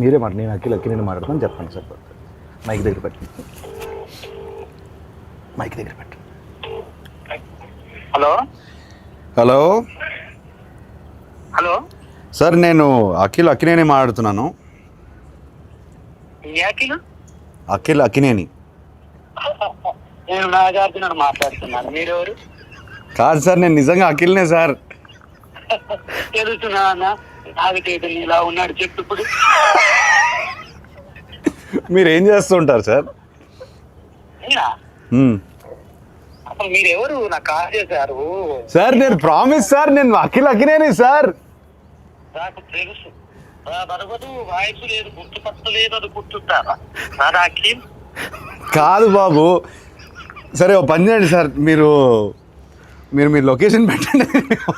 మీరే మాట నేను అక్కినేని మాట్లాడతాను చెప్పండి సార్. మైక్ దగ్గర పెట్టండి. మైక్ దగ్గర పెట్టండి. హలో హలో హలో సార్, నేను అక్కినేని మాట్లాడుతున్నాను. అక్కినేని. నేను నాగార్జున మాట్లాడుతున్నాను. మీరెవరు? కాదు సార్, నేను నిజంగా అఖిల్నే సార్. తెలుస్తున్నా అన్న, నాగచైతన్య ఇలా ఉన్నాడు చెప్పు ఇప్పుడు. మీరు ఏం చేస్తుంటారు సార్? అసలు మీరెవరు? నాకు కాల్ చేశారు సార్, నేను ప్రామిస్ సార్, నేను అక్కినేని సార్. నాకు తెలుసు. బరబదు వాయిస్ లేదు, గుర్తుపట్టలేదు, అది గుర్తుంటారా? అఖిల్ కాదు బాబు. సరే ఓ పని చేయండి సార్, మీరు మీ లొకేషన్ పెట్టండి,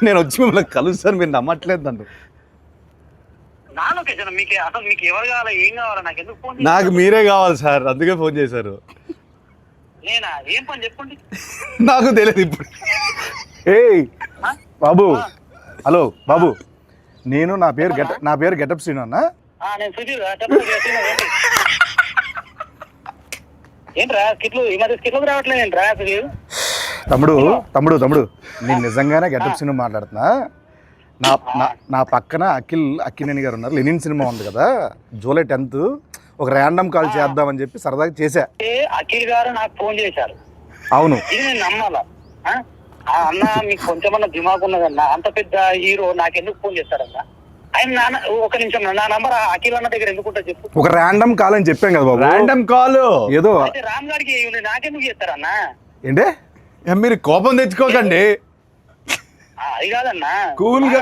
నేను వచ్చి మిమ్మల్ని కలుస్తాను. మీరు నమ్మట్లేదు నన్ను. నా లొకేషన్ మీకు అసలు మీకు ఎవరు కావాలా, ఏం కావాలా? నాకు ఎందుకు ఫోన్? నాకు మీరే కావాలి సార్, అందుకే ఫోన్ చేశారు. నేనా? ఏం పని చెప్పండి. నాకు తెలియదు ఇప్పుడు. ఏయ్ బాబు, హలో బాబు, నేను నా పేరు గెటప్ శ్రీను అన్న. నేను సుధీర్. ఏంట్రా కిట్లు ఈ మధ్య కిట్లకు రావట్లేదు ఏంట్రా సుధీర్? తమ్ముడు నేను నిజంగానే గెటప్ శ్రీను మాట్లాడుతున్నా. నా పక్కన అక్కినేని గారు ఉన్నారు. లెనిన్ సినిమా ఉంది కదా, జూలై 10th ఒక ర్యాండమ్ కాల్ చేద్దామని చెప్పి సరదాగా చేశా. అఖిల్ గారు నాకు ఫోన్ చేశారు. అవును, ఇది నేను నమ్మాలా? అన్న మీకు కొంచెమన్నా దిమాగ్ ఉన్నదన్నా, అంత పెద్ద హీరో నాకెందుకు ఫోన్ చేస్తారన్నా? ఆయన ఒక నిమిషం, నా నంబర్ అఖిల్ అన్న దగ్గర ఎందుకుంటా చెప్పు. ఒక ర్యాండమ్ కాల్ అని చెప్పాం కదా బాబు. ర్యాండమ్ కాల్ ఏదో రామ్ గారికి నాకెందుకు చేస్తారన్నా? ఏంటే మీరు కోపం తెచ్చుకోకండి. అది కాదన్నా, కూల్ గా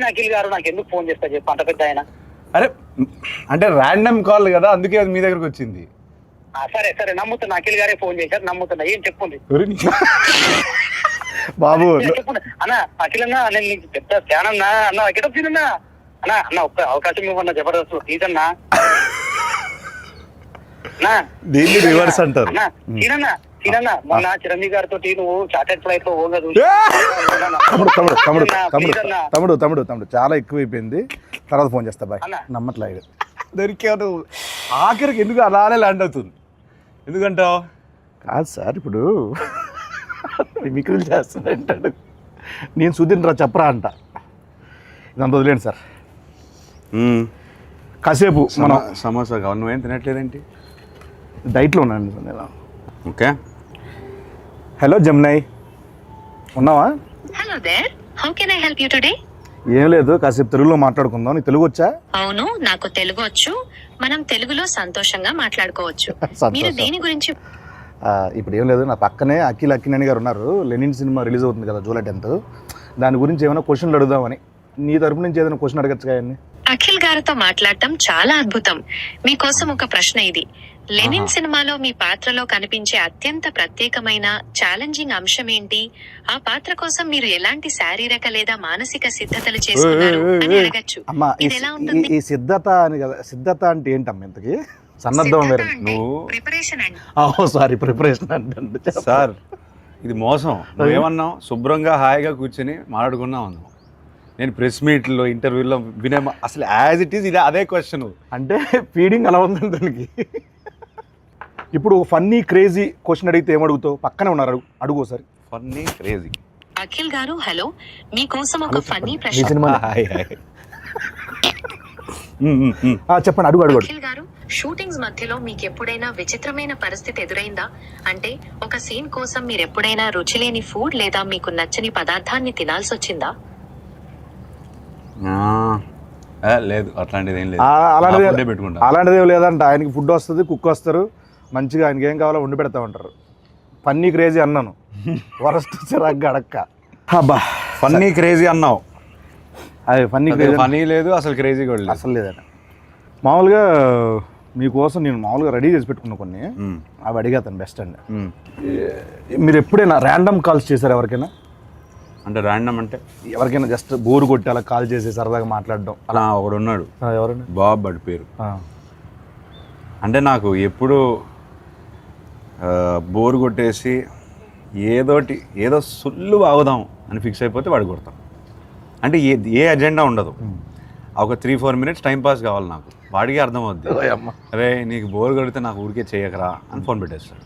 అఖిల్ గారు నాకు ఎందుకు ఫోన్ చేస్తారు చెప్పు, అంత పెద్ద ఆయన. అరే అంటే ర్యాండమ్ కాల్ కదా, అందుకే అది మీ దగ్గరకు వచ్చింది. సరే నమ్ముతున్నా, అఖిల్ గారే ఫోన్ చేశారు, నమ్ముతున్నా. ఏం చెప్పుంది బాబు? అన్న అఖిల్ అన్నా, నేను నీకు పెద్ద ఫ్యాన్ అన్నా. అన్న గెటప్ సీనన్నా అన్న ఒక్క అవకాశం ఇవ్వన్నా, జబర్దస్త్ ప్లీజ్ అన్నా. దీన్ని రివర్స్ అంటారు. సీనన్నా మొన్న చిరంజీవి గారితో నువ్వు చార్టెడ్ ఫ్లైట్ లో పోగదు. తమ్ముడు చాలా ఎక్కువైపోయింది, తర్వాత ఫోన్ చేస్తా బాయ్. నమ్మట్లేదు. దొరికాను ఆఖరికి. ఎందుకు అలానే ల్యాండ్ అవుతుంది? ఎందుకంటావు? కాదు సార్, ఇప్పుడు మిమిక్రీ చేస్తానంటాడు, నేను సుధీర్ చెప్పరా అంట. ఇదంతా వదిలేండి సార్. కాసేపు మనం సమోసా కావాలి. నువ్వేం తినట్లేదేంటి? డైట్లో ఉన్నాను నేను. ఓకే. హలో జమునయ్, ఉన్నావా? Hello there, how can I help you today? ఏం లేదు, కాసేపు తెలుగులో మాట్లాడుకుందాం. నీకు తెలుగు వచ్చా? అవును, నాకు తెలుగు వచ్చు. మనం తెలుగులో సంతోషంగా మాట్లాడుకోవచ్చు. మీరు దేని గురించి? ఇప్పుడు ఏం లేదు, నా పక్కనే అక్కినేని గారు ఉన్నారు. లెనిన్ సినిమా రిలీజ్ అవుతుంది కదా జూలై 10th, దాని గురించి ఏమైనా క్వశ్చన్లు అడుగుదామని. నీ తరపు నుంచి ఏదైనా క్వశ్చన్ అడగచ్చు కానీ. అఖిల్ గారితో మాట్లాడటం చాలా అద్భుతం. మీకోసం ఒక ప్రశ్న ఇది. లెనిన్ సినిమాలో మీ పాత్రలో కనిపించే అత్యంత ప్రత్యేకమైన ఛాలెంజింగ్ అంశం ఏంటి? ఆ పాత్ర కోసం మీరు ఎలాంటి శారీరక లేదా మానసిక సిద్ధతలు చేసుకున్నారు అని అడగచ్చు. ఇది ఎలా ఉంటుంది? ఈ సిద్ధత అని కదా, సిద్ధత అంటే ఏంటమ్మా ఇంతకి? సన్నద్ధం వేరే. ప్రిపరేషన్ అండి. సారీ, ప్రిపరేషన్ అంటే సార్ ఇది మోసం. నువ్వేమన్నావు? శుభ్రంగా హాయిగా కూర్చొని మాట్లాడుకున్నావు అన్నావు. నేను ప్రెస్ మీట్లో ఇంటర్వ్యూలో వినే అసలు యాజ్ ఇట్ ఈస్ ఇది అదే క్వశ్చన్. అంటే ఫీడింగ్ అలా ఉందండి దానికి. ఇప్పుడు ఫన్నీ క్రేజీ క్వశ్చన్ అడిగితే ఏమడుగుతావు? పక్కనే ఉన్నారు, అడుగు సార్. Funny crazy. అఖిల్ గారు హలో, మీకోసం ఒక ఫన్నీ ప్రశ్న. చెప్పండి, అడుగు. అఖిల్ గారు, షూటింగ్స్ మధ్యలో మీకు ఎప్పుడైనా విచిత్రమైన పరిస్థితి ఎదురైందా? అంటే ఒక సీన్ కోసం మీరు ఎప్పుడైనా రుచిలేని ఫుడ్ లేదా మీకు నచ్చని పదార్థాన్ని తినాల్సి వచ్చిందా? లేదు, అట్లాంటిది ఏం లేదు. అలాంటిది ఏం లేదంట. ఆయనకి ఫుడ్ వస్తుంది, కుక్ వస్తారు, మంచిగా ఆయనకి ఏం కావాలో వండి పెడతా ఉంటారు. ఫన్నీ క్రేజీ అన్నాను, వరస్ట్ చిరాగ్గా అడక్క. అబ్బా, ఫన్నీ క్రేజీ అన్నావు. అదే ఫన్నీ లేదు, అసలు క్రేజీ కూడా లేదు. అసలు లేదట. మామూలుగా మీకోసం నేను మామూలుగా రెడీ చేసి పెట్టుకున్నా కొన్ని, అవి అడిగేతాను బెస్ట్ అండి. మీరు ఎప్పుడైనా ర్యాండమ్ కాల్స్ చేశారు ఎవరికైనా? అంటే ర్యాండమ్ అంటే ఎవరికైనా జస్ట్ బోర్ కొట్టి అలా కాల్ చేసి సరదాగా మాట్లాడడం అలా? ఒకడు ఉన్నాడు, ఎవరండి? బాబ్ బడి పేరు. అంటే నాకు ఎప్పుడు బోర్ కొట్టేసి ఏదో సుల్లు ఆగుదాం అని ఫిక్స్ అయిపోతే వాడు కొడతాం. అంటే ఏ అజెండా ఉండదు. ఒక 3-4 మినిట్స్ టైం పాస్ కావాలి నాకు, వాడికి అర్థమవుద్ది, ఓయమ్మ. అరే నీకు బోర్ కొడితే నాకు ఊరికే చేయకరా అని ఫోన్ పెట్టేస్తాడు.